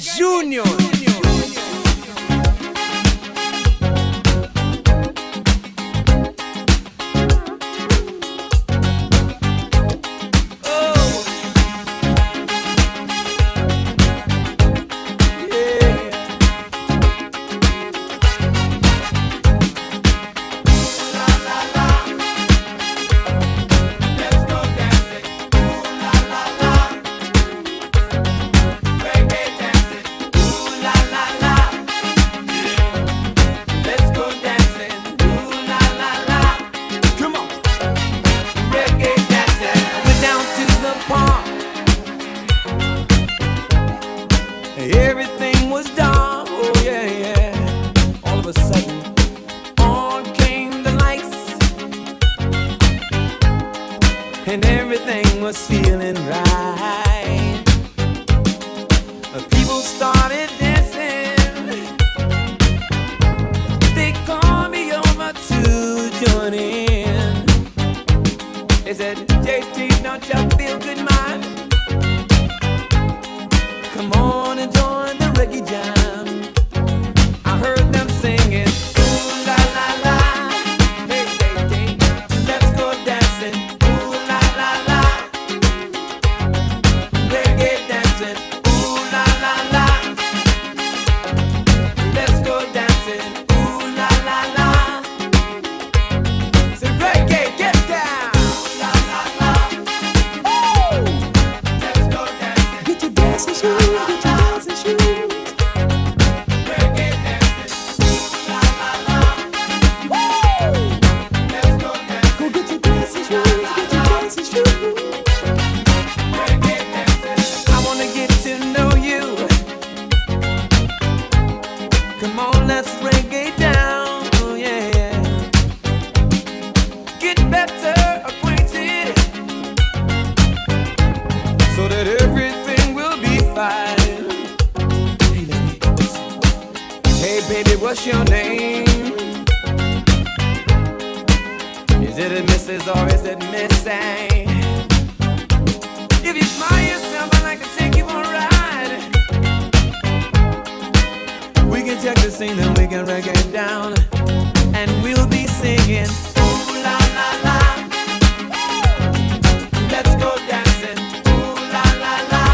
Jr. Everything was dark, oh yeah, yeah. All of a sudden, on came the lights, and everything was feeling right. People started dancing, they called me over to join in. They said, JT, don't you feel good, man? Come on and join the reggae jam. I heard them singing, ooh la la la, hey hey hey, let's go dancing, ooh la la la, reggae dancing, ooh la la la, let's go dancing, ooh la la la. Say reggae, get down, ooh la la la, ooh, let's go dancing, get your dancing shoes. What's your name? Is it a Mrs. or is it Missing? If you smile yourself, I'd like to take you on a ride. We can check the scene and we can reggae it down, and we'll be singing, ooh la la la, let's go dancing, ooh la la la,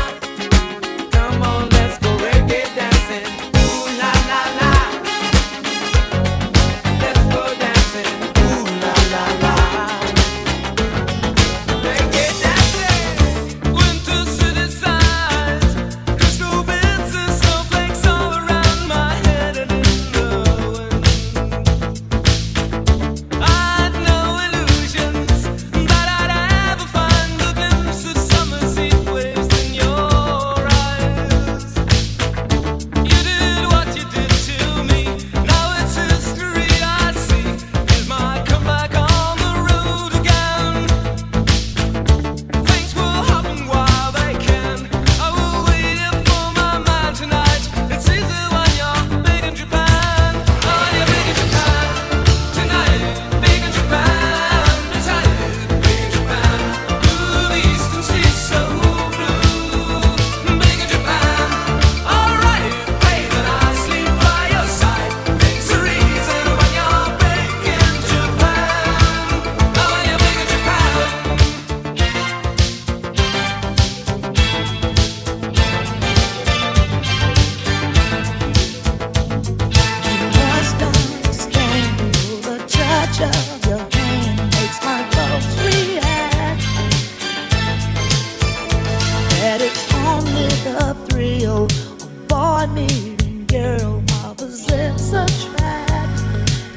come on, let's go reggae dancing, ooh la la la.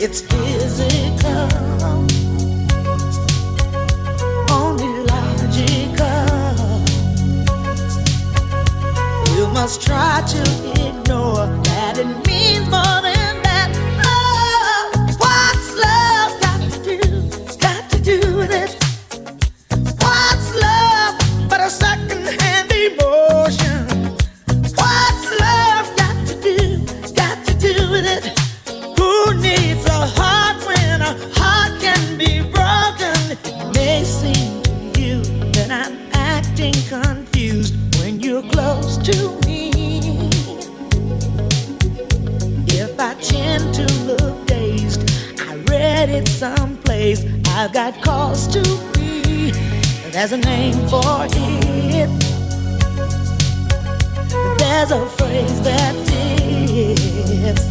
It's physical, only logical. You must try to ignore that it means more than that. Oh, what's love got to do with it? What's love but a second-hand emotion? What's love got to do with it? Who needs a heart when a heart can be broken? It may seem to you that I'm acting confused when you're close to me. someplace. I've got cause to be. There's a name for it. There's a phrase that fits.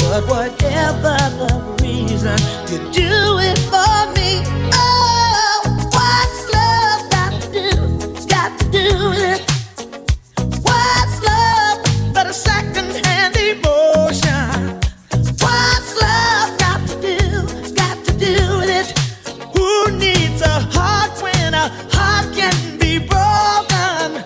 But whatever the reason, you do it for me. Oh, what's love got to do? Got to do with it. What's love but a second-hand emotion? What's love got to do? Got to do with it. Who needs a heart when a heart can be broken?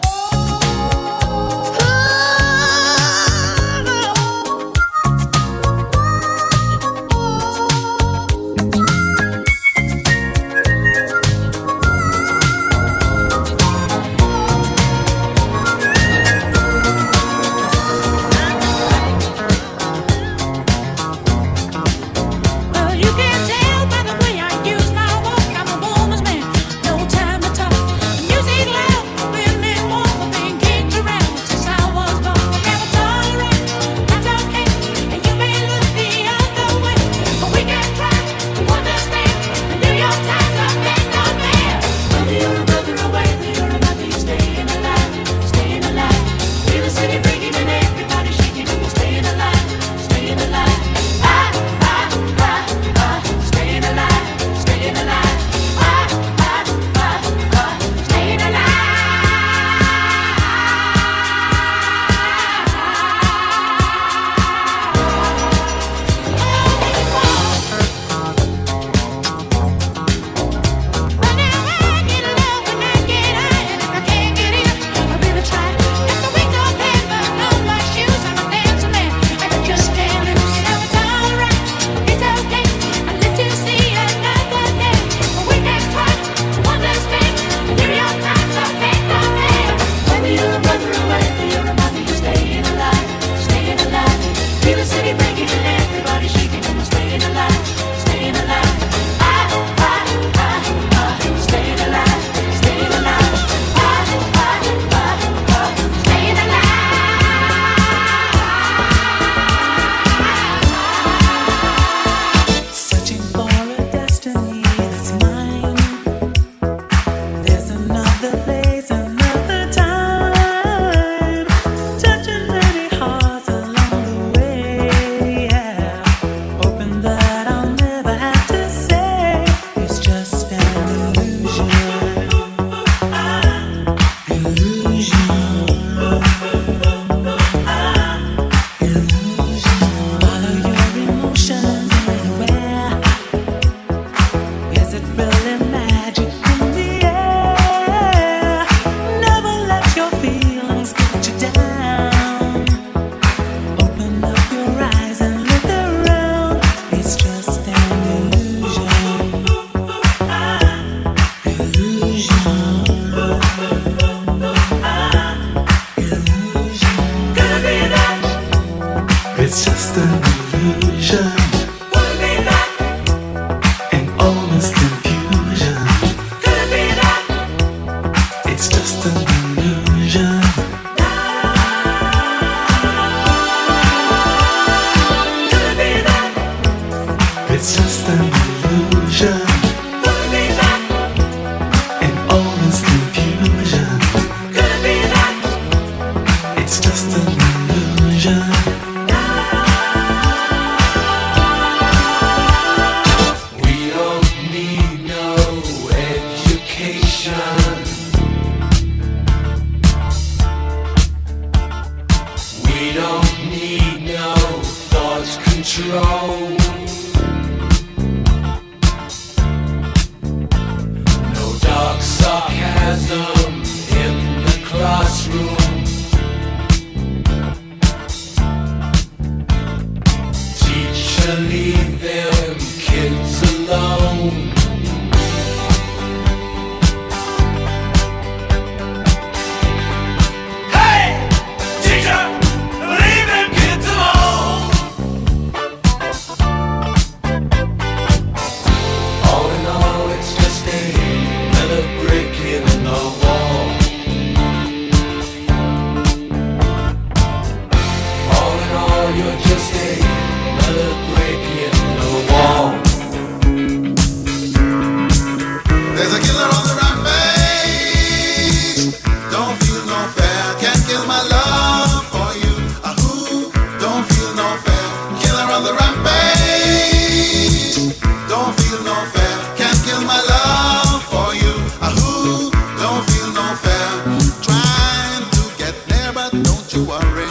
don't you worry.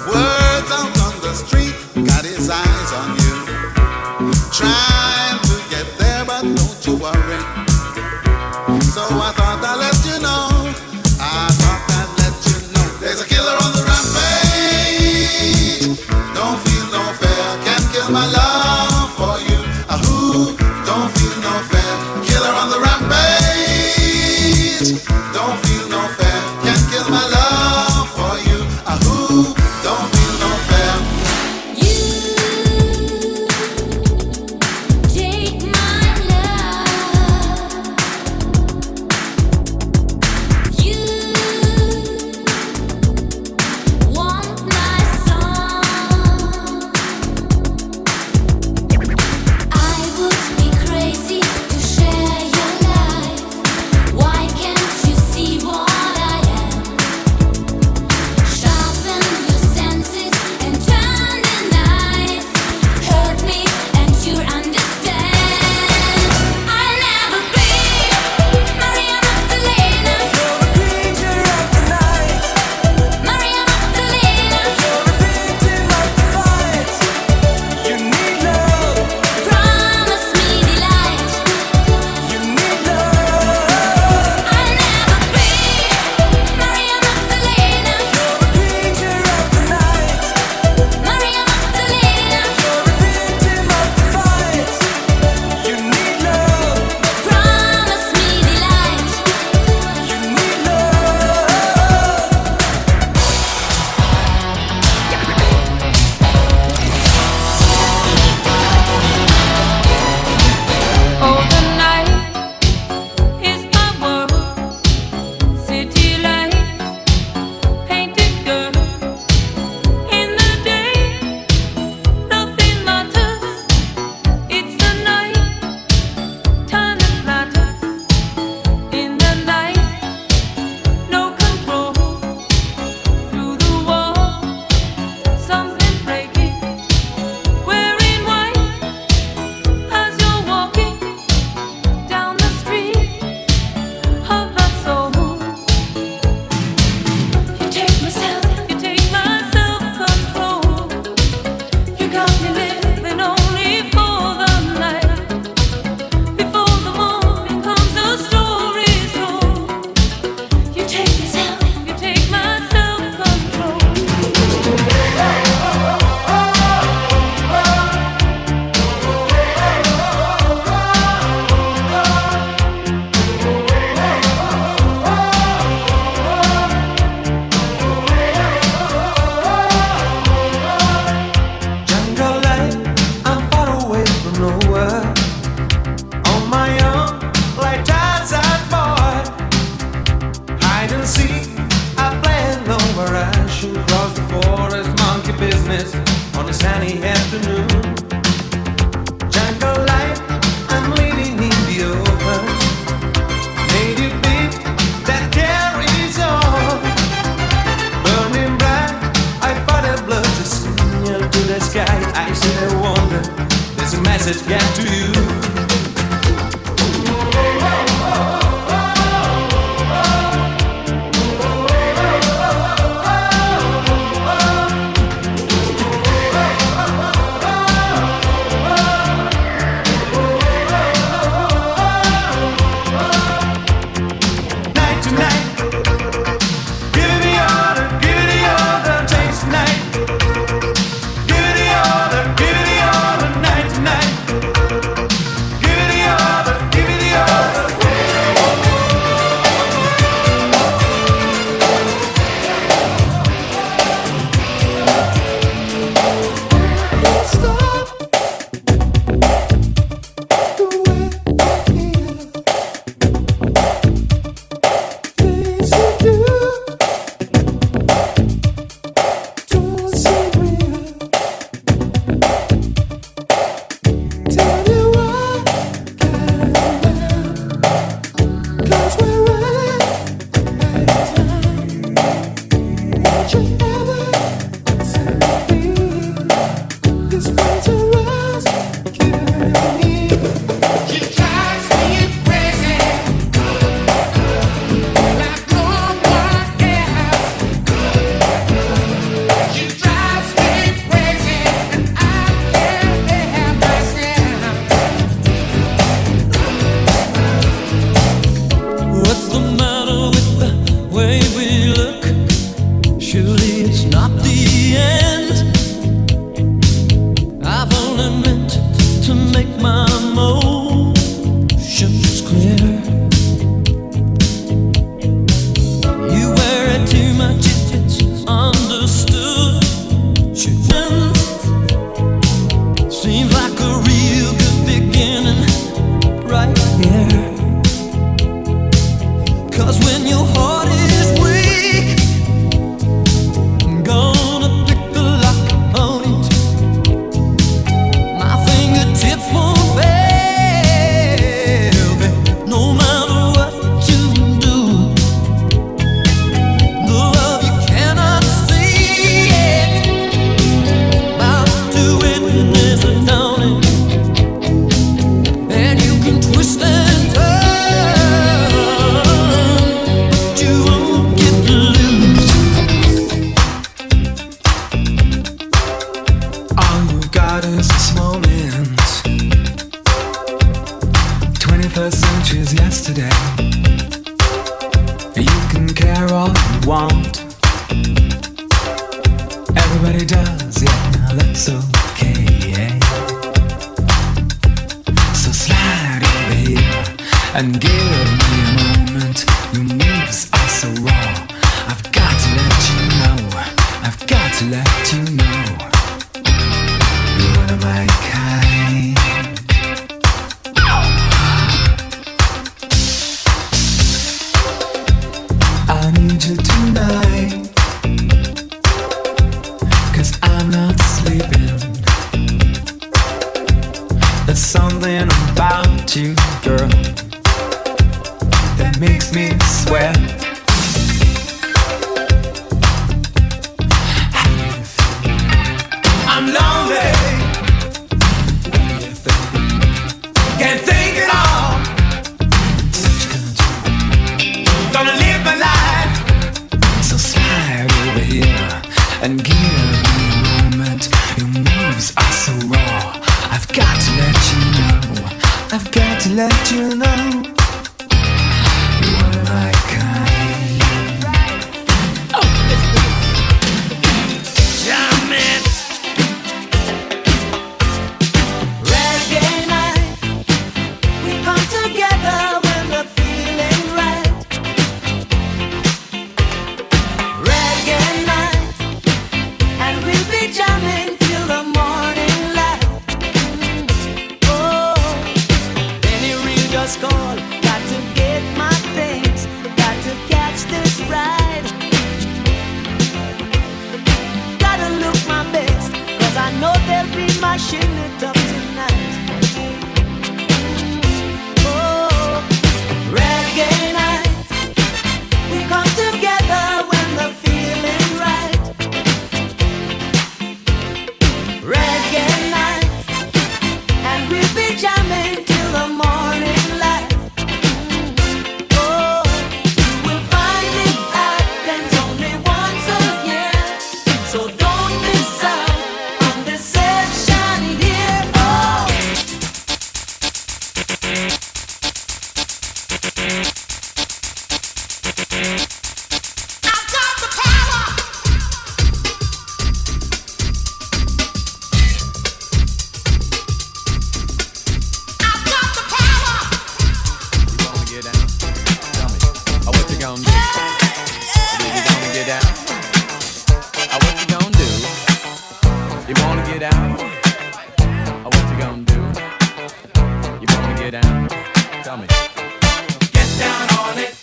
Words out on the street, got his eyes on you. Trying to get there, but don't you worry. So I thought I'd let you know. I thought I'd let you know. There's a killer on the rampage. Don't feel no fear, can't kill my love for you. Ahoo, don't feel no fear. Killer on the rampage. Don't feel no fear, can't kill my love for you. Ahoo, don't feel no fear. You take my love. You want my song. I would be crazy to share your life. Why can't you see what I am? Sharpen your senses and turn the knife. Hurt me and you understand. I'll never be Maria Magdalena. You're a creature of the night. Maria Magdalena. You're a victim of the fight. You need love. Promise me delight. You need love. I'll never be Maria Magdalena. You're a creature of the night. Maria Magdalena. You're a victim of the fight. You need love. Promise me delight. You need love. Oh, the night is my world. City lights, painted girl. In the day, nothing matters. It's the night, time that matters. In the night, no control. Through the wall, something breaking. Wearing white as you're walking down the street of my soul. You take my self-control. You got me living only for the night. Before the morning comes, the story's told. You take my self-control. Jungle life, I'm far away from nowhere. On my own, like Tarzan Boy. Hide and seek, I play alone where I should cross the forest, monkey business on a sunny afternoon. Jungle life, I'm living in the open. Native beat that carries on. Burning bright, I fight a blood to signal to the sky. I still wonder, there's a message get to you. Night to night, give it the order, taste the night. Give it the order, night to night. Surely it's not the end. I've only meant to make my motions clear. You wear it too much, it's understood. Shouldn't seems like a real good beginning right here. 'Cause when your heart is weak, I'm gonna pick the lock on it. My fingertips won't fail me, no matter what you do. The love you cannot see it, I'll do it witness and down it. And you can twist and turn, but you won't get loose. All you got is this moment. 21st century's yesterday. You can care all you want. Everybody does, yeah, now that's okay, yeah. So slide over here and give me a moment. Your moves are so raw. I've got to let you know. I've got to let you know. You're one of my kind. I need you tonight, 'cause I'm not sleeping. There's something about you, girl, that makes me sweat. How do you feel? I'm lonely. What do you think? Can't think at all. What you gonna do? Gonna live my life. So slide over here and give me a moment. Your moves are so raw. I've got to let you know. I've got to let you know. You're one of my kind. Oh, Jam it. Reggae night, we come together when we're feeling right. Reggae night, and we'll be jamming till the morning light. Oh, any real just call, got to get my things, got to catch this ride. Gotta look my best, 'cause I know they'll be mashing it up tonight. Oh, reggae night, we come together when the feeling right. Reggae night, and we'll be jamming till the morning light. Oh, you will find it happens only once a year, so don't miss out on this session here. Oh. I've got the power. I've got the power. You wanna get down? Tell me, what you gonna do? Do you wanna get down? What you gonna do? You wanna get out? What you gonna do? You wanna get down? Tell me. Get down on it.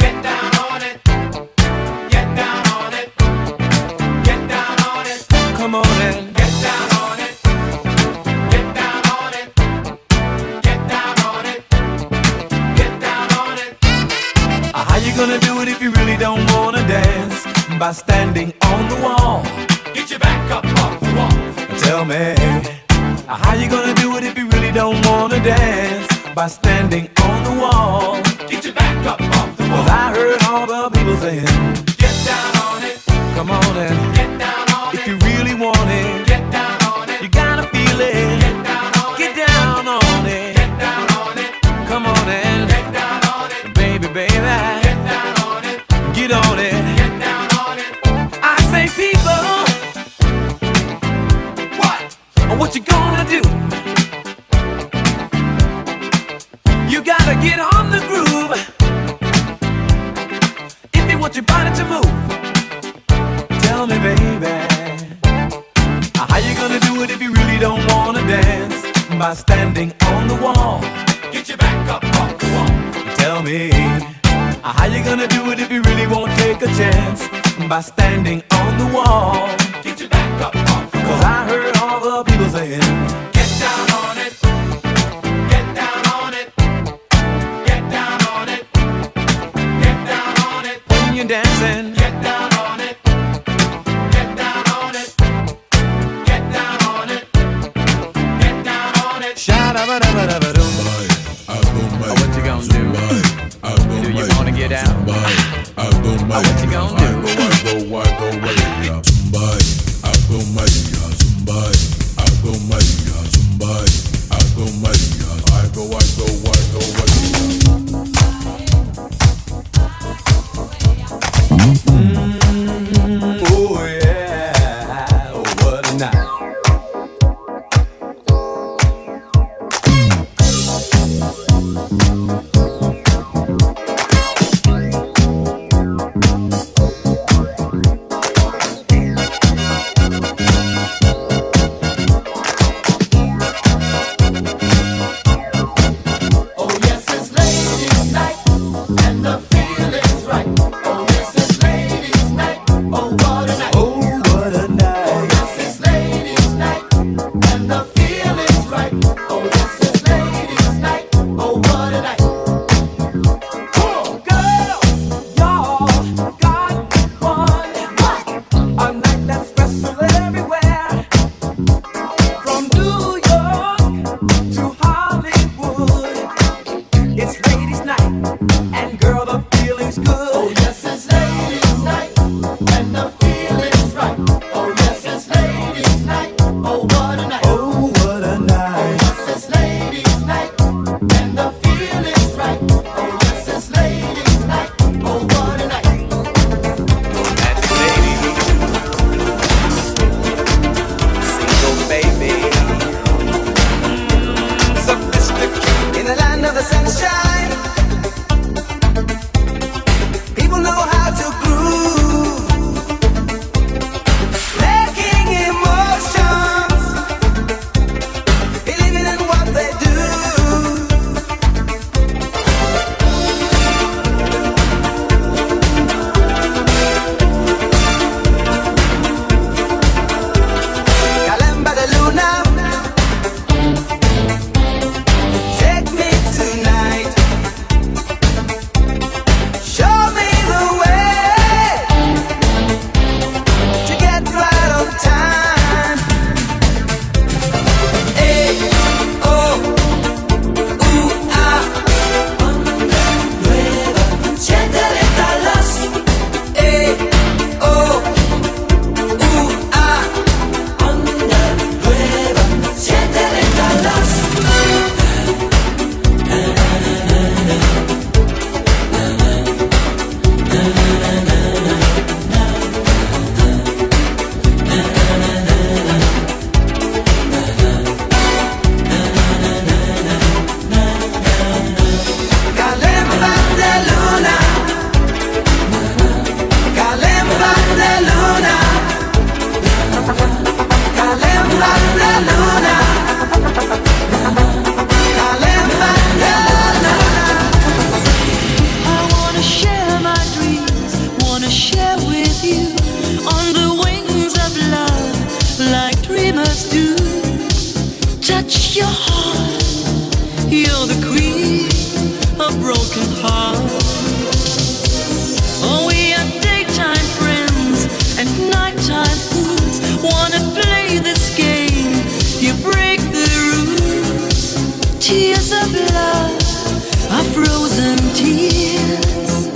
Get down on it. Get down on it. Get down on it. come on and Get down on it. Get down on it. Get down on it. Get down on it. how you gonna do it if you really don't wanna dance? By standing on the wall. Get your back up off the wall. Tell me, how you gonna do it if you really don't wanna dance? By standing on the wall. Get your back up off the wall. 'Cause I heard all the people saying, Get down on it. come on and Get down on if it. you really want it, Get down on it. you gotta feel it. Get down on it. Get down on it. Get down on it. Come on and Get down on it. baby, baby, Get down on it. get on it. Get down on it. by standing on the wall. Get your back up off the wall. Tell me, how you gonna do it if you really won't take a chance? By standing on the wall. Get your back up off the wall. 'Cause I heard all the people saying, get down on it. Get down on it. Get down on it. Get down on it. when you're dancing, Get down on it. Get down on it. Get down on it. Get down on it. sha-da-ba-da-ba-da-ba-dum. What you gonna do? Do you wanna get out? What you gonna do? Oh yeah, oh, what a night. Oh yes, it's ladies' night, and the feeling's right. Oh yes, it's ladies' night. Oh what a night. Oh, what a Oh night. yes, it's ladies' night, and the feeling's right. Oh yes, it's ladies' night. Oh what a night. Girls, y'all got one. A night that's special everywhere. From New York to Hollywood, it's ladies' night, and girl, the feeling's Oh good. yes, it's ladies' night, and the feeling's right. Oh yes, it's ladies' night. Oh what a night. Oh, what a Oh night. yes, it's ladies' night, and the feeling's right. Oh yes, it's ladies' night. Oh what a night. That's lady, single baby, sophisticated. In the land of the sunshine, people know how to groove, lacking emotions, believing in what they do. Calamba de Luna, take me tonight. Show me the way to get right on time. Hey, oh, ooh, ah. Siéntele talas. Hey, oh, ooh, ah. Siéntele talas. Calamba de Luna, Calamba de Luna, Calamba de Luna, Calamba de Luna. I wanna share my dreams, wanna share with you on the wings of love, like dreamers do. Touch your heart, you're the queen of broken hearts. Oh, we are daytime friends and nighttime fools. Wanna play this game? You break the rules. Tears of love are frozen tears.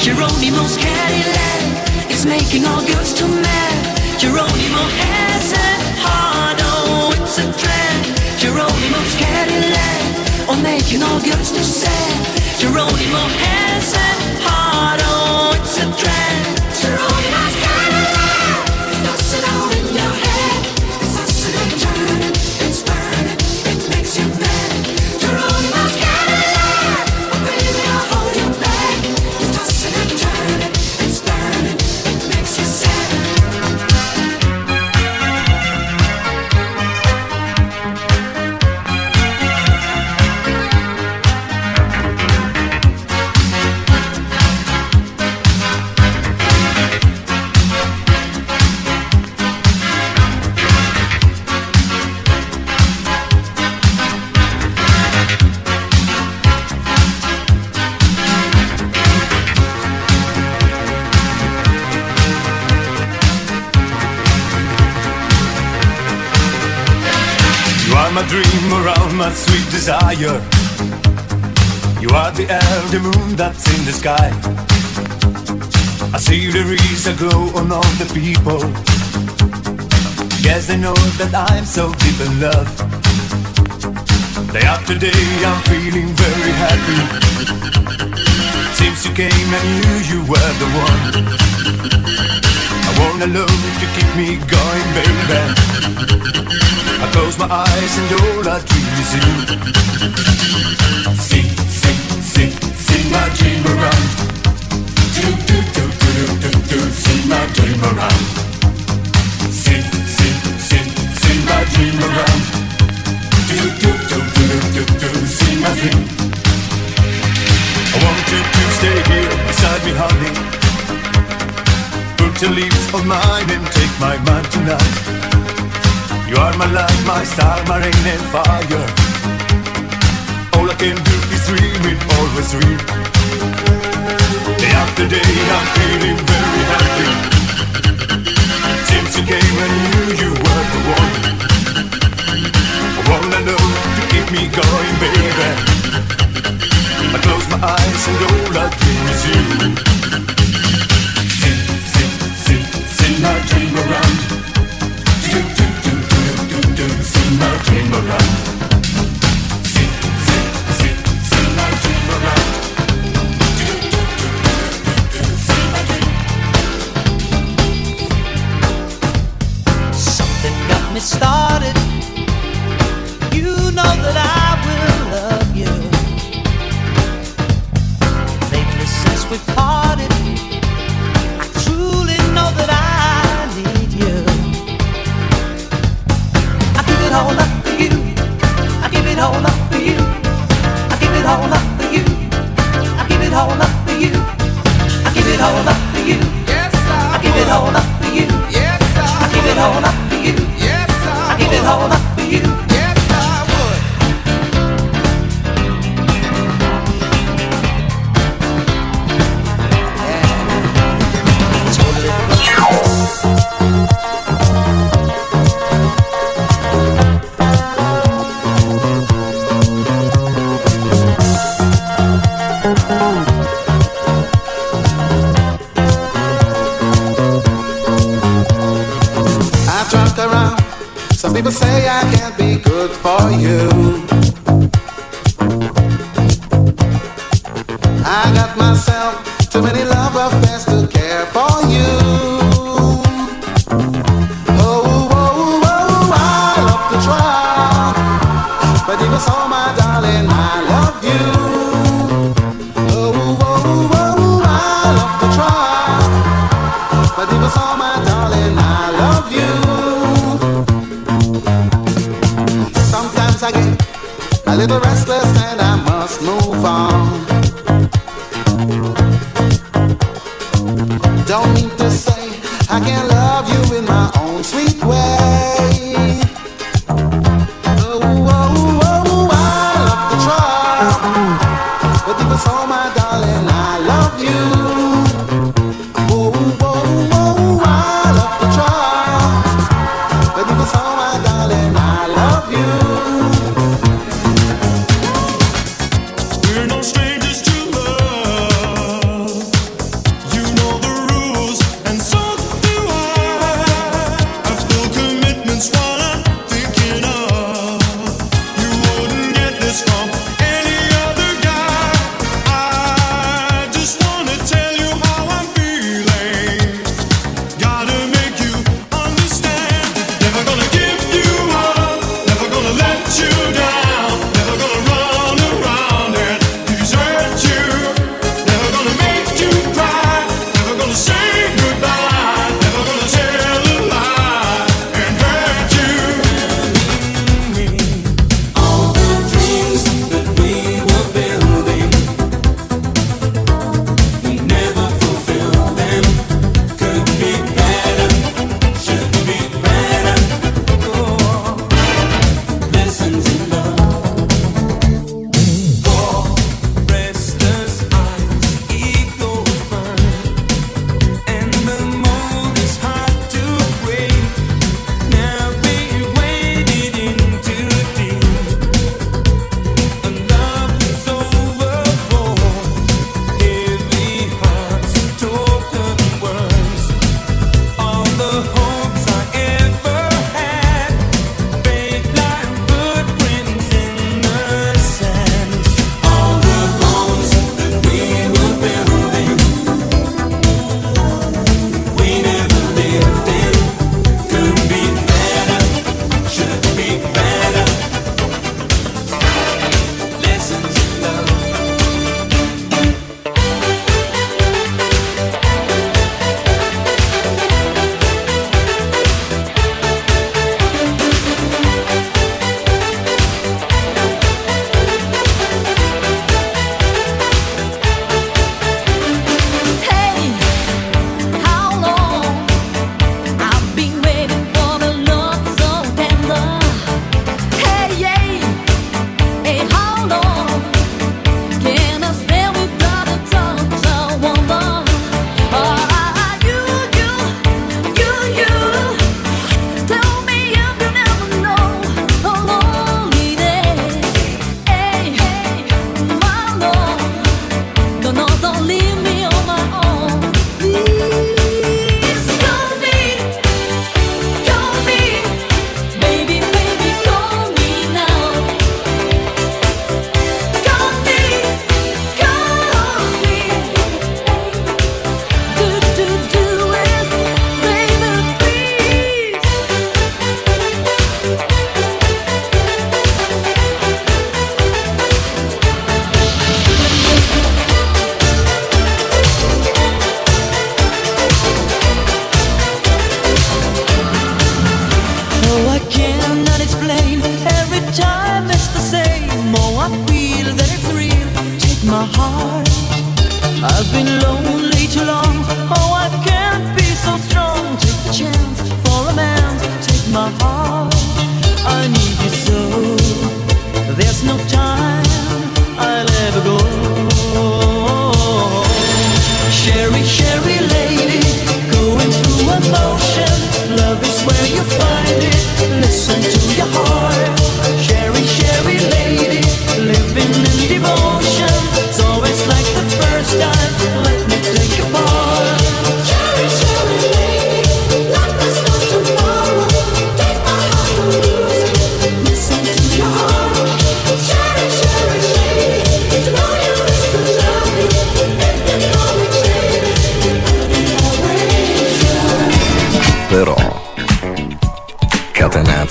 Geronimo's Cadillac is making all girls too mad. Geronimo has a heart, oh, it's a drag. Geronimo's Cadillac, oh, making all girls too sad. Geronimo has a heart, oh, it's a drag. Geronimo's Cadillac, it's tossing all in your head. It's tossing and turning, it's burning, it makes you mad. Geronimo's Cadillac, oh baby, I'll hold you back. It's tossing and turning, it's burning, it makes you sad. my dream around my sweet desire. You are the air, the moon that's in the sky. I see there is a glow on all the people. Yes, they know that I'm so deep in love. Day after day I'm feeling very happy. Since you came I knew you were the one. I want a love to keep me going, baby. I close my eyes and all I dream is you. Sing, sing, sing, sing my dream around. Do, do, do, do, do, do, do, sing my dream around. Sing, sing, sing, sing my dream around. Do, do, do, do, do, do, do, sing my dream. I want you to stay here beside me, honey. Put your lips on mine and take my mind tonight. You are my light, my star, my rain and fire. All I can do is dream it, always dream. Day after day I'm feeling very happy. Since you came I knew you were the one. I wanna know to keep me going, baby. I close my eyes and all I dream is you. Sing, sing, sing, sing my dream around. Do, do, do, do, do, do, sing my dream around. Sing, sing, sing, sing my dream around. Do, do, do, do, do, do, sing my dream. Something got me started. You know that I will love you. Lately since we parted, I truly know that I need you. I give it all up for you. I give it all up for you. I give it all up for you. I give it all up for you. I give it all up for you. Yes, I give it all up for you. Yes, I give it all up for you. Yes, I give it all up for you. Yes, I would. I truck around. Some people say I can't be good for you. I got myself too many love affairs to care for you. Oh, oh, oh, I love to try, but even so, my darling, I love you. Oh, oh, oh, I love to try, but even so, my darling, I love you. Sometimes I get a little restless and I must move on. Don't mean to say I can't love you in my own sweet way. Oh, oh, oh, I love to try, but even so, my darling, I love you. Oh, oh, oh, I love to try, but even so, my darling, I love you. We're no strangers to love. You know the rules, and so do I. I've spoken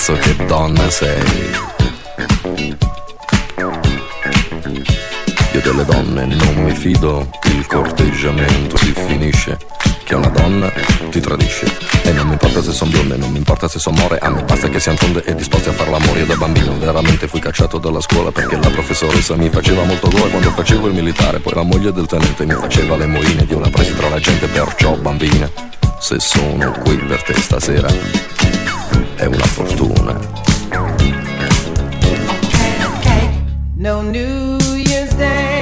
cazzo che donna sei. Io delle donne non mi fido, il corteggiamento si finisce, che una donna ti tradisce. E non mi importa se son bionde, non mi importa se son more, a me basta che siano tonde e disposti a far l'amore. Io da bambino veramente fui cacciato dalla scuola perché la professoressa mi faceva molto gola quando facevo il militare. Poi la moglie del tenente mi faceva le moine ed io la presi tra la gente, perciò bambina, se sono qui per te stasera è una fortuna. Okay. No New Year's Day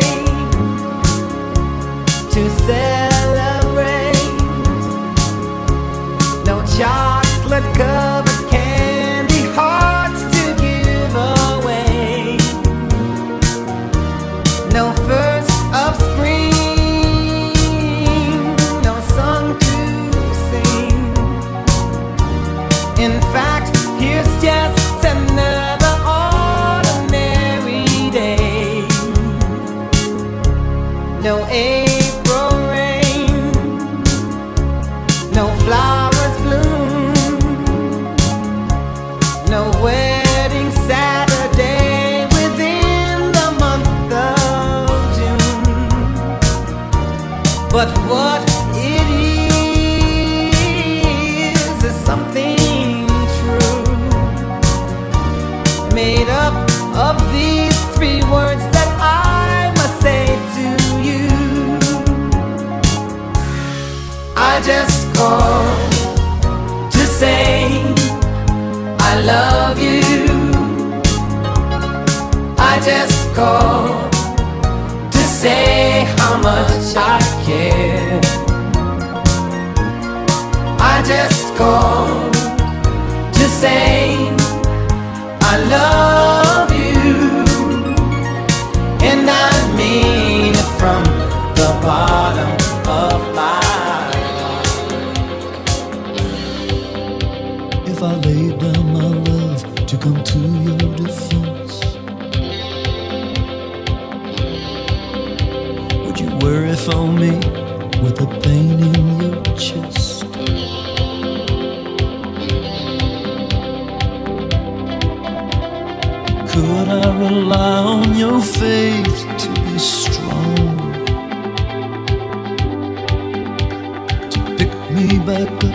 to celebrate. No chocolate covered candy hearts to give away. No first of spring, no song to sing. In fact, here's just another ordinary day. No April rain, no flowers bloom, no wedding Saturday within the month of June. But what it is something true, made up of these three words that I must say to you. I just called to say I love you. I just called to say how much I care. I just called to say I love you, and I mean it from the bottom of my heart. If I laid down my love to come to your defense, would you worry for me with the pain in your chest? Could I rely on your faith to be strong, to pick me back up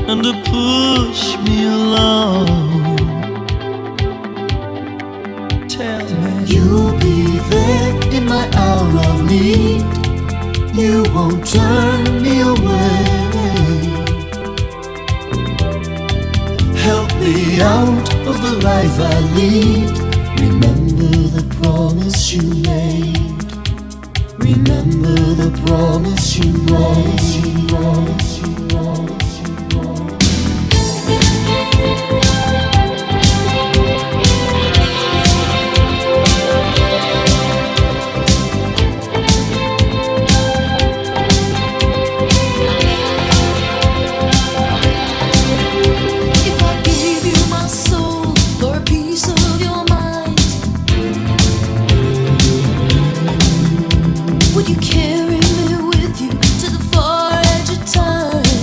and to push me along? Tell me you'll be there in my hour of need. You won't turn me away. Help me out of the life I lead. Remember the promise you made. Remember the promise you made. If I gave you my soul for a piece of your mind, would you carry me with you to the far edge of time?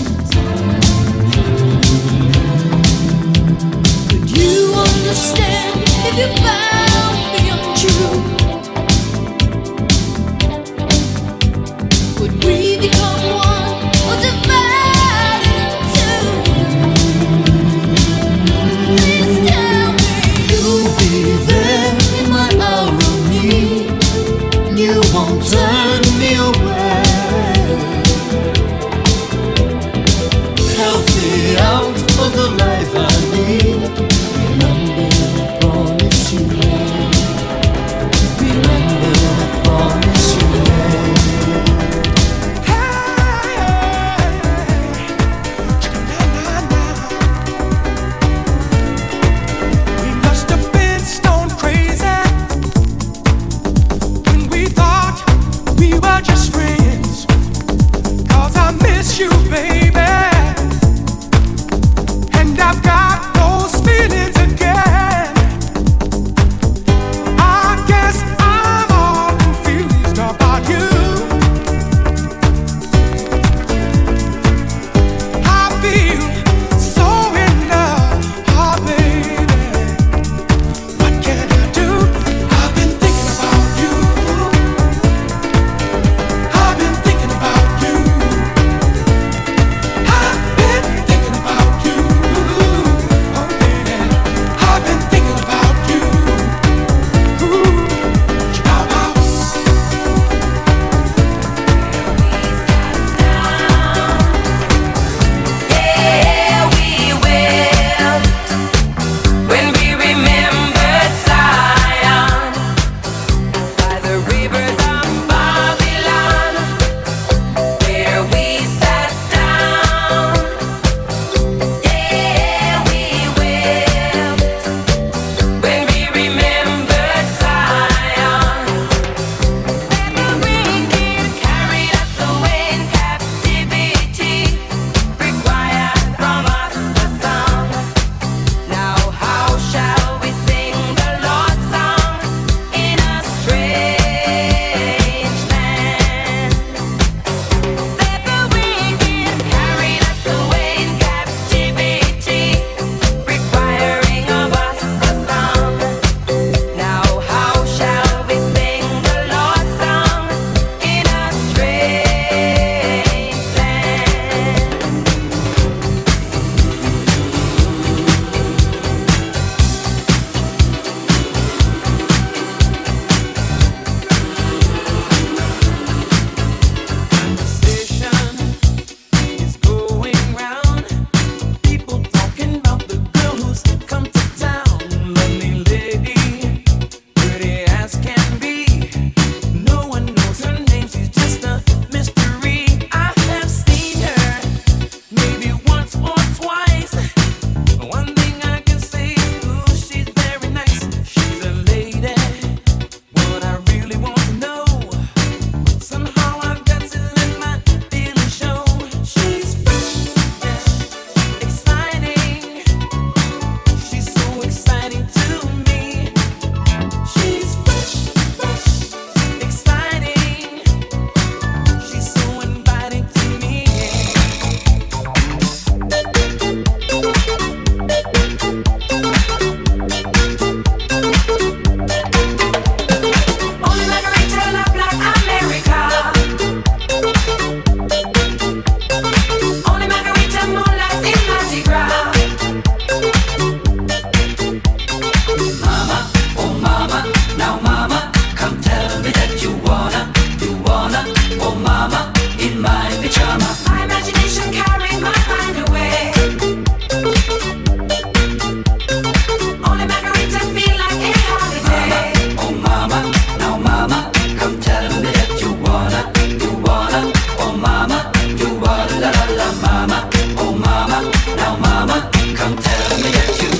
mama, come tell me that you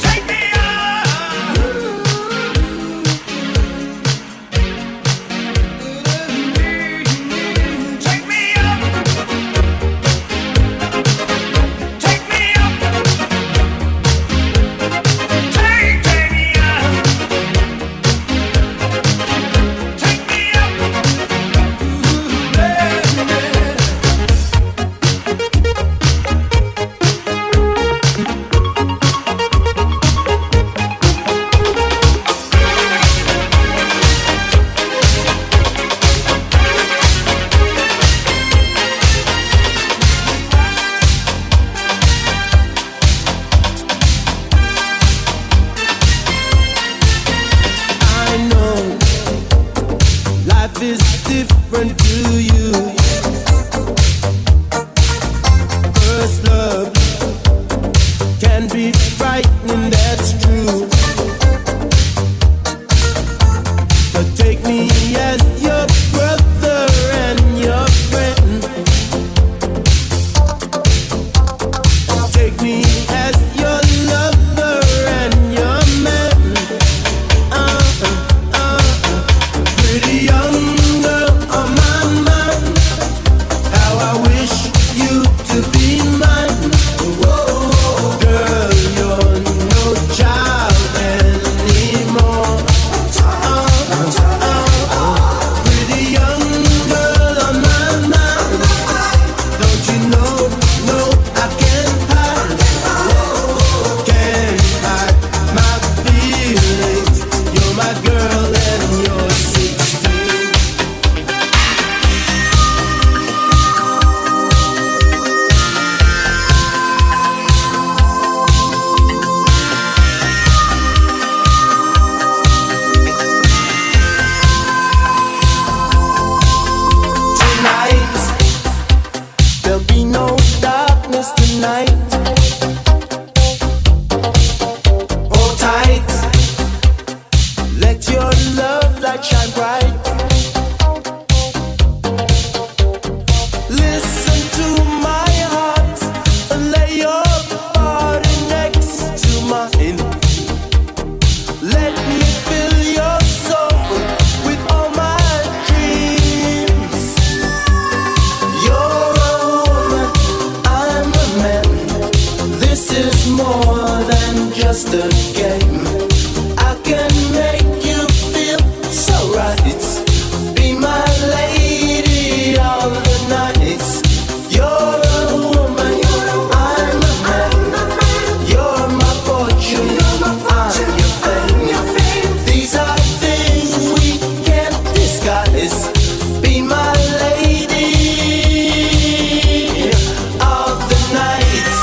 take me out. Take me up. Take me up. Take me out. Take me I know life is different to you. First love can be frightening, that's true. But take me as your brother and your friend. Take me as your lover and your man. Pretty young girl on my mind. How I wish you to be mine. Whoa, girl, you're no child anymore. Pretty young girl on my mind. Don't you know? No, I can't hide. Can't hide my feelings. You're my girl and you're 16. Tonight, there'll be no darkness tonight. Hold tight, let your love light shine bright. Listen to my heart and lay your body next to mine. Let me fill your soul with all my dreams. You're a woman, I'm a man. This is more than just a game. I can make you feel so right. Be my lady all the nights. You're a woman, I'm a man. You're my fortune, I'm your fame. These are things we can't disguise. Be my lady of the nights.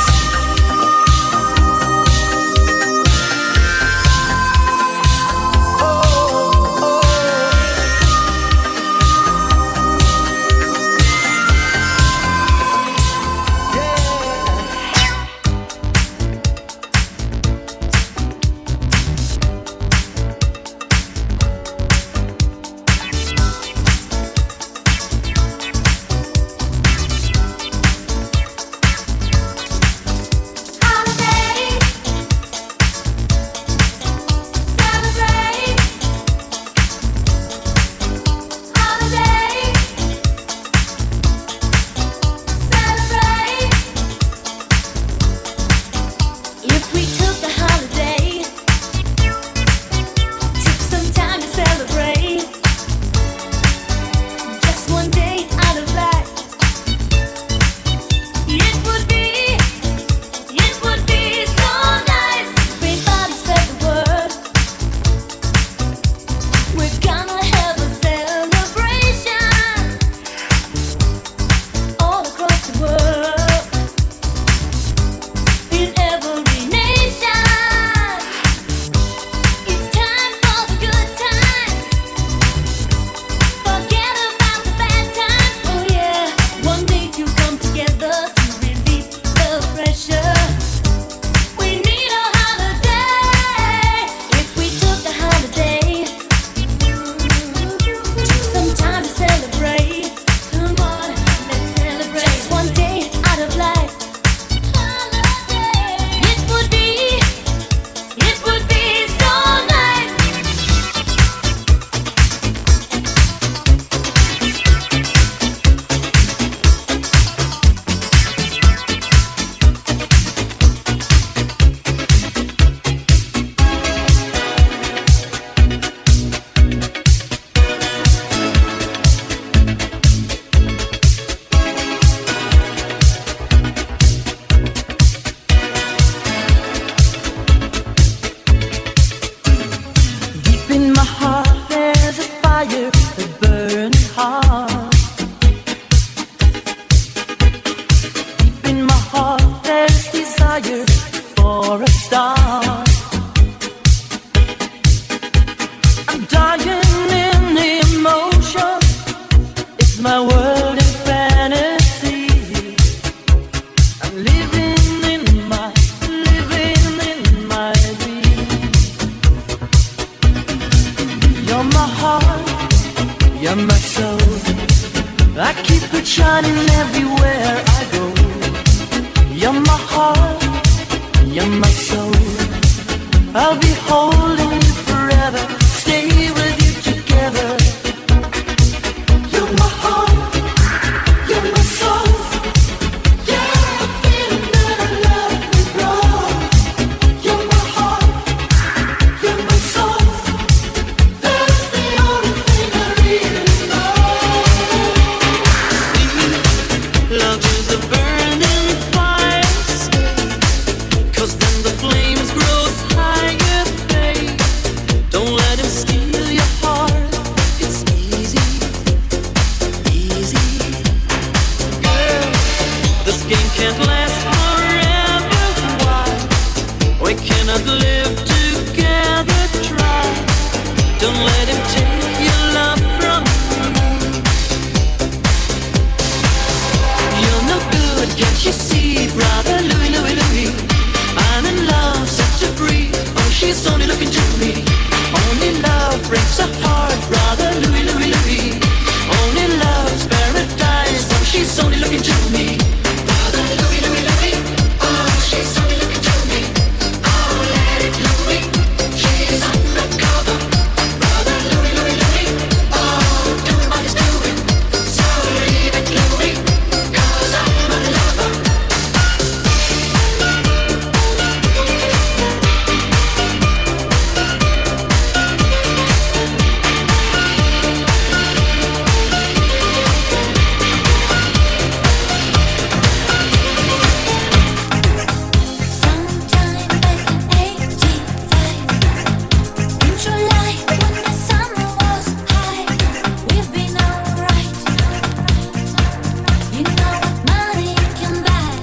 and everywhere I go. You're my heart, you're my soul. I'll be holding you forever, stay with you together. You're my heart, you're my soul. Yeah, I'm feeling that I love you, wrong. You're my heart, you're my soul. That's the only thing I really know. Love is a burning fire, cause then the flames grow higher, babe. Don't let him steal your heart. It's easy, easy. Girl, this game can't last forever. Why? We cannot live together. Try. Don't let him take your love from me. You're no good, can't you see, brother Louie, Louie, Louie? I'm in love, set to free. Oh, she's only looking to me. Only love breaks a heart, brother Louie, Louie, Louie. Only love's paradise. Oh, she's only looking to me. Brother Louie, Louie, Louie. Oh, she's only looking to me. Oh, let it Louie. She's undercover. Brother Louie, Louie, Louie. Oh, doing what he's doing. So leave it Louie, cause I'm a lover. Sometime back in 85, in July when the summer was high, we've been alright. You know what money can buy.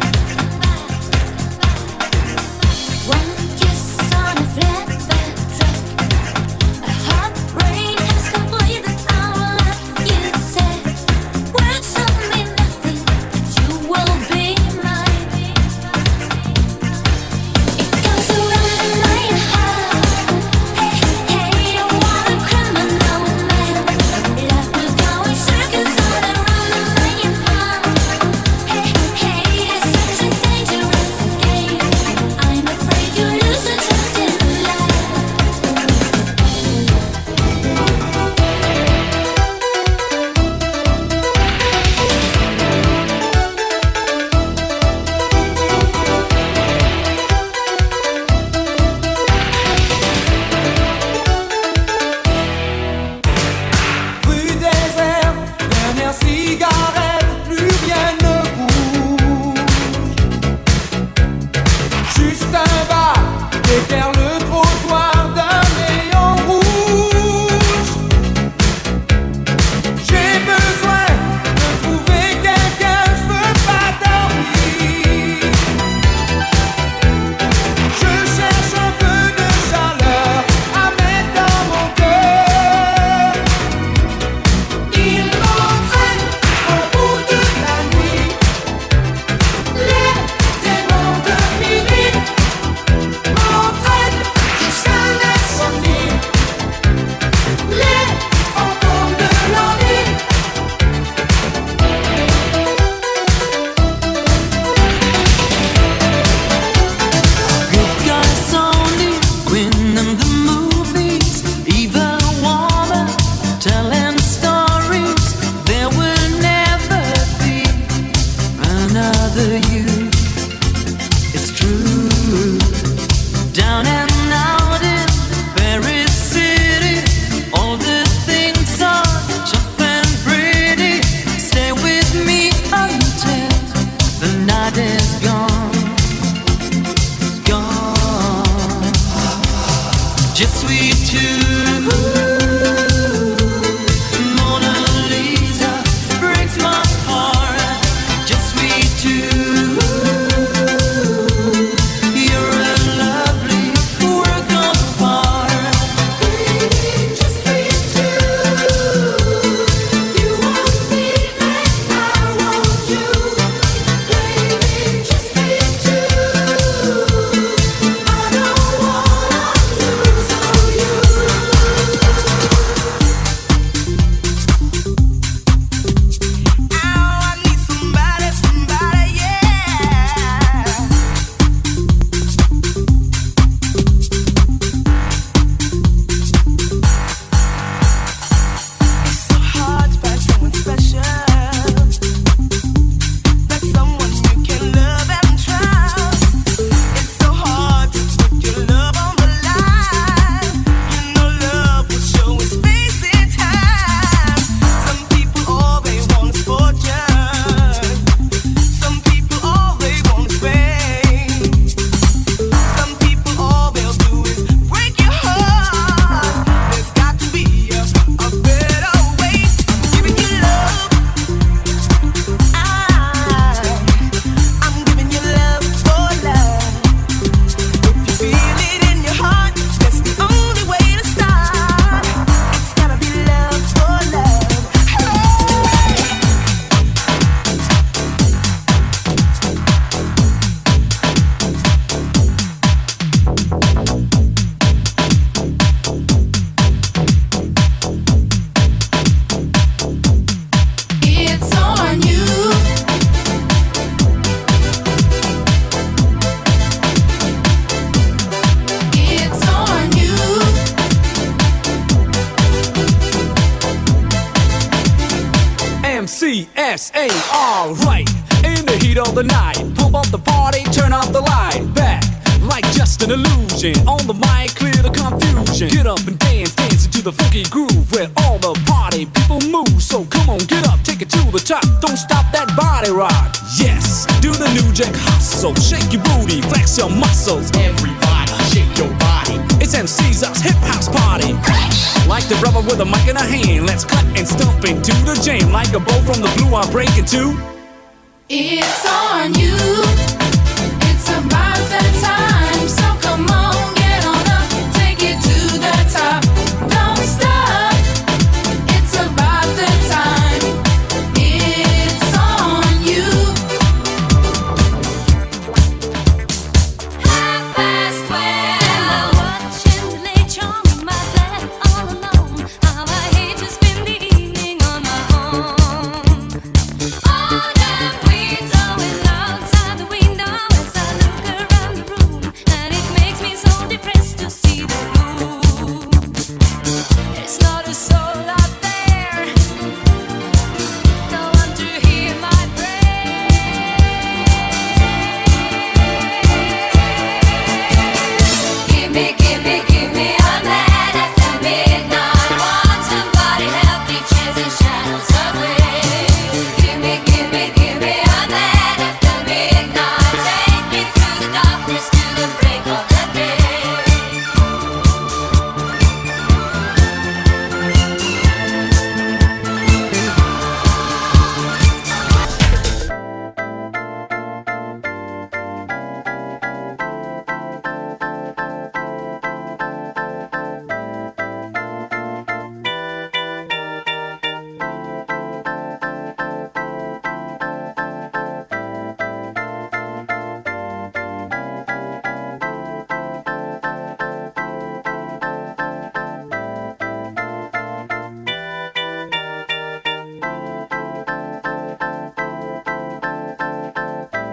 One kiss on a flatbed truck, a heartbreak has completed our life. You said words don't mean nothing, but you will be mine. It goes around in my heart. Hey, hey, I want a criminal man. Love will go in circles all around in my heart. Hey, hey, it's such a dangerous game. I'm afraid you lose the trust in life. Rue désert, dernière cigarette, plus rien ne bouge. Juste un bar, éclaire le trottoir d'un néon rouge. J'ai besoin de trouver quelqu'un, je veux pas dormir. Je cherche un peu de chaleur à mettre dans mon cœur. Il m'entraîne au bout de la nuit. Les démons de minuit m'entraînent jusqu'à l'insomnie. Les fantômes de l'ennui. Good guys only win in the movies. Evil woman telling stories. There will never be another you. It's true. Down and out in Paris City, all the things are tough and pretty. Stay with me until the night is gone. Gone. Just we two. Mona Lisa breaks my heart. Just we two. alright. In the heat of the night, pump up the party, turn off the light. Back like just an illusion. On the mic, clear the confusion. Get up and dance, dance into the funky groove where all the party people move. So come on, get up, take it to the top. Don't stop that body rock. Yes, do the new jack hustle. Shake your booty, flex your muscles. Everybody, shake your body. It's MC's us hip house party. Like the brother with a mic in a hand, let's cut and stomp into the jam. Like a bow from the blue, I'm breaking too. It's on you. It's about that time. So come on, get on up, take it to the top. Don't stop. It's about the time. It's on you. 12:30. Watching the late show in my flat all alone. How I hate to spend the evening on my own. All the winds blowing outside the window as I look around the room, and it makes me so depressed to see the room. There's not a soul out there, no one to hear my prayer. Give me a man after midnight. Want somebody help me chase the shadows away. Give me a man after midnight. Take me through the darkness to the break of the day.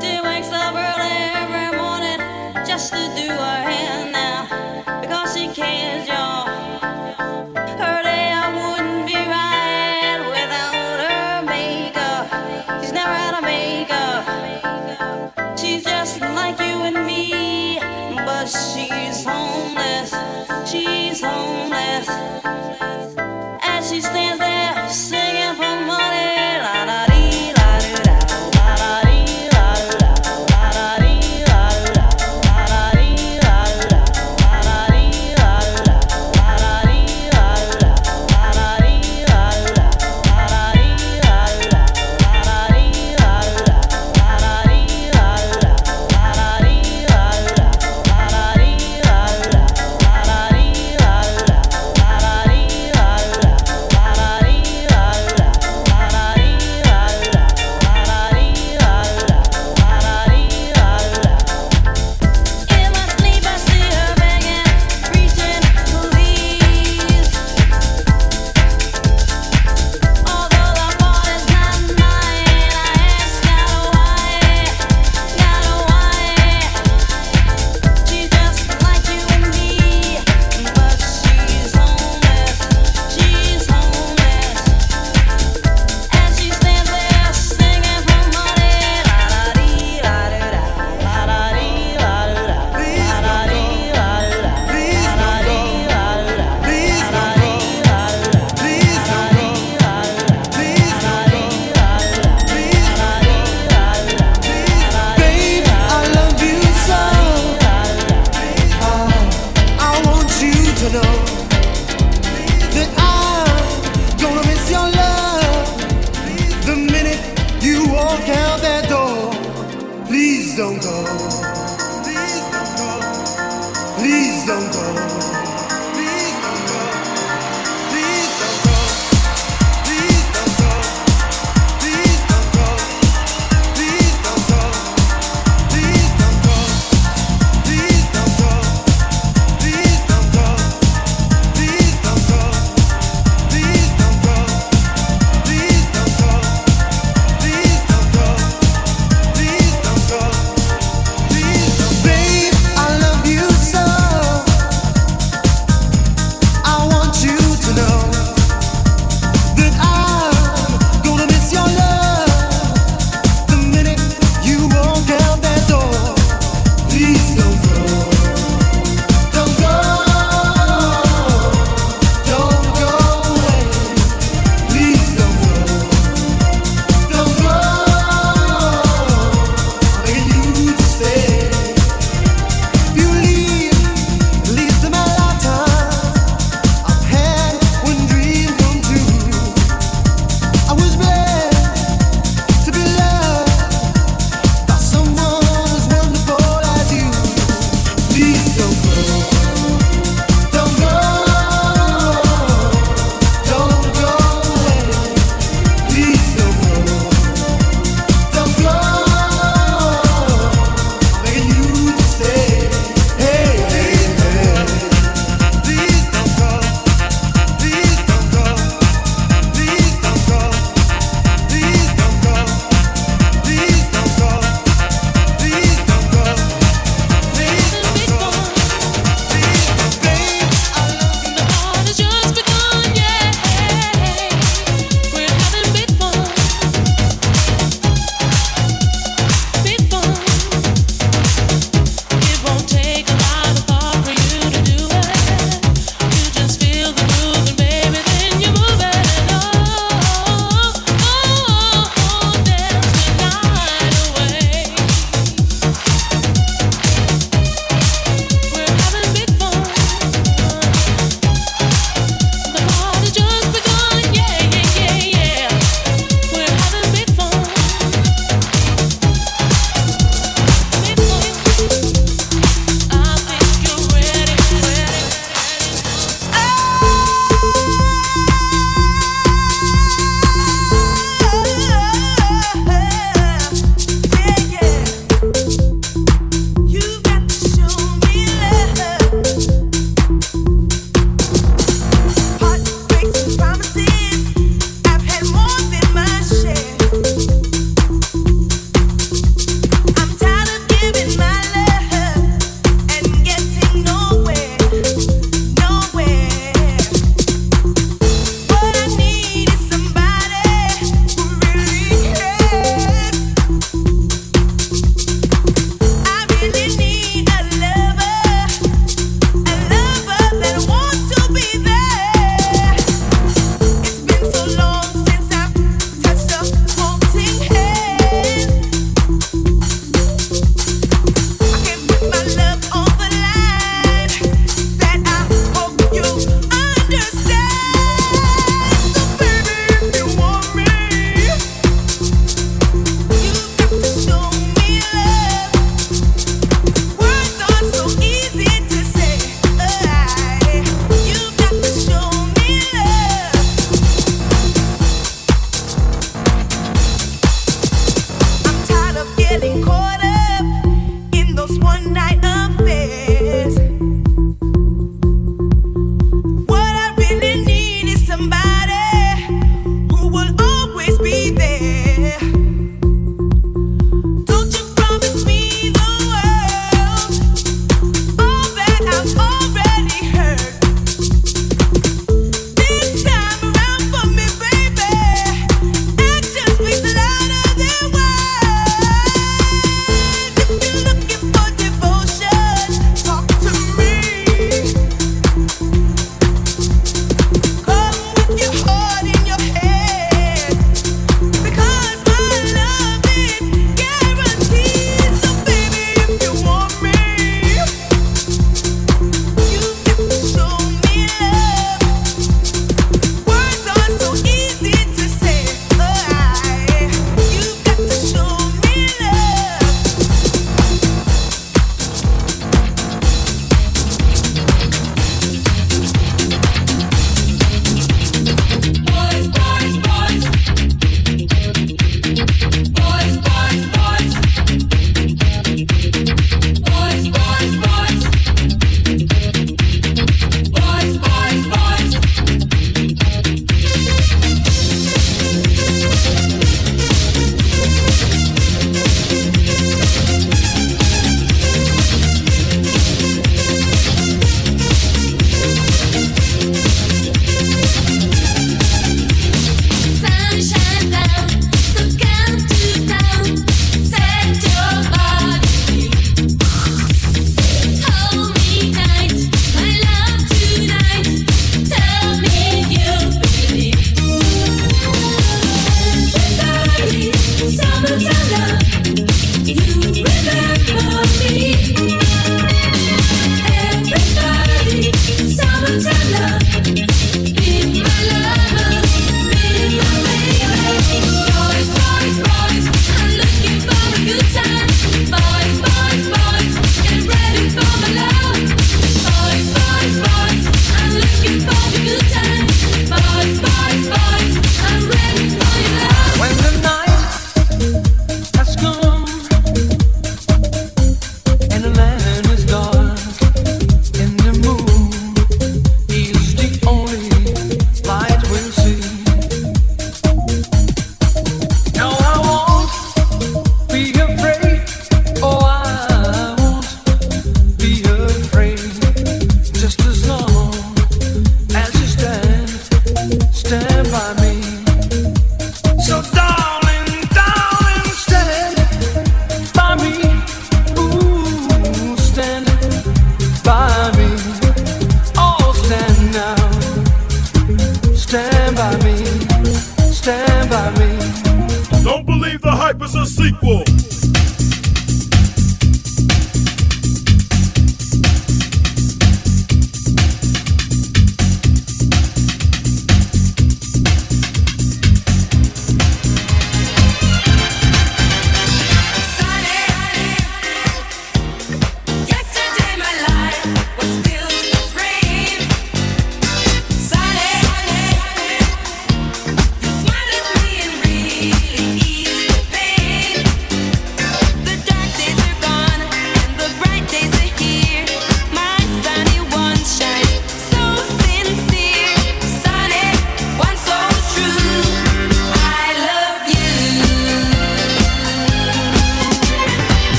She wakes up early every morning just to do her hair now because she cares, y'all. Her day I wouldn't be right without her makeup. She's never had a makeup. She's just like you and me, but she's homeless. She's homeless. As she stands there singing for money, la da dee la do da, la da dee la do da, la da dee la do da, la da dee la do da, la da dee la do da, la da dee la do da, la da dee la do da, la da dee la do da, la da dee la do da, la da dee la do da, la da dee la do da, la da dee la do da, la da dee la do da, la da dee la do da.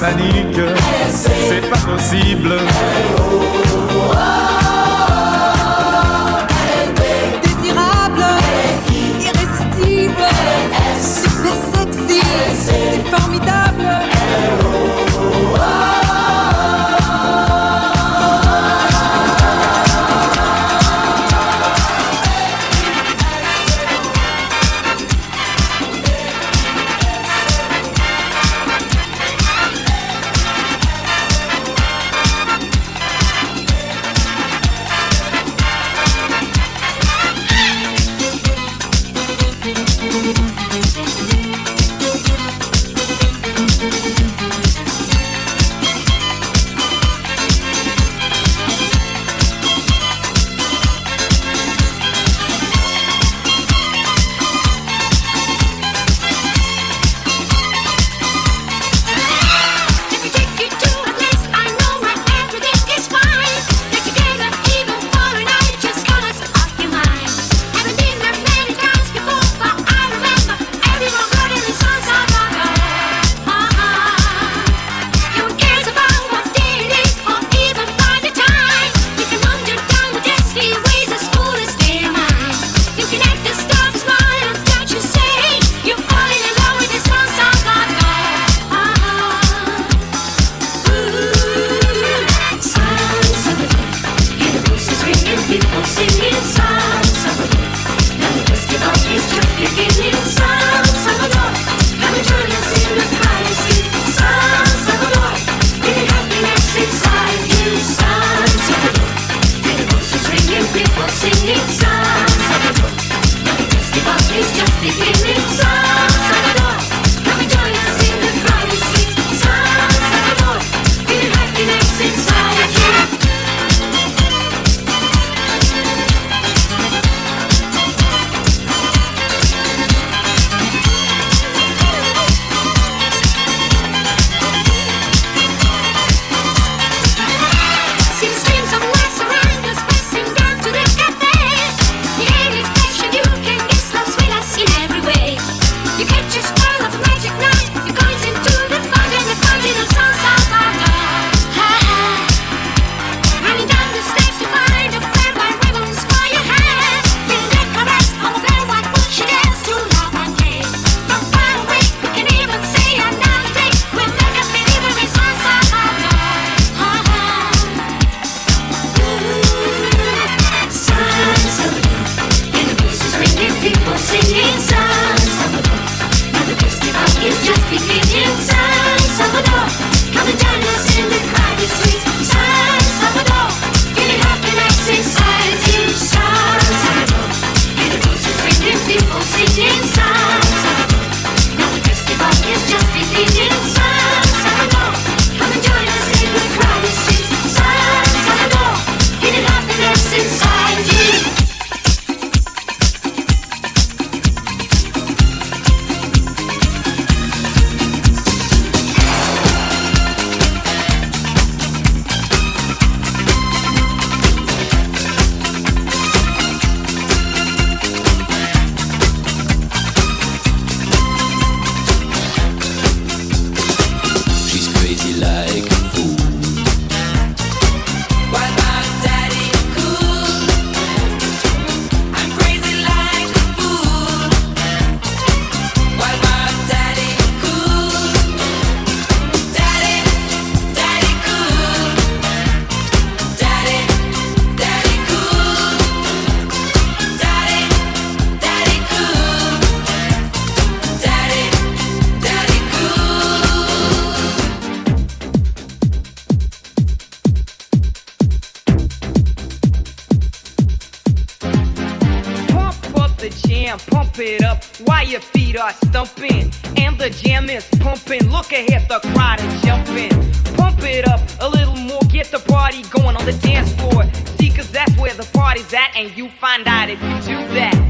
satanique, c'est pas possible. Désirable, irrésistible, super sexy, c'est formidable. the jam, pump it up while your feet are stumping. And the jam is pumping, look ahead, the crowd is jumping. Pump it up a little more, get the party going on the dance floor. See, cause that's where the party's at, and you find out if you do that.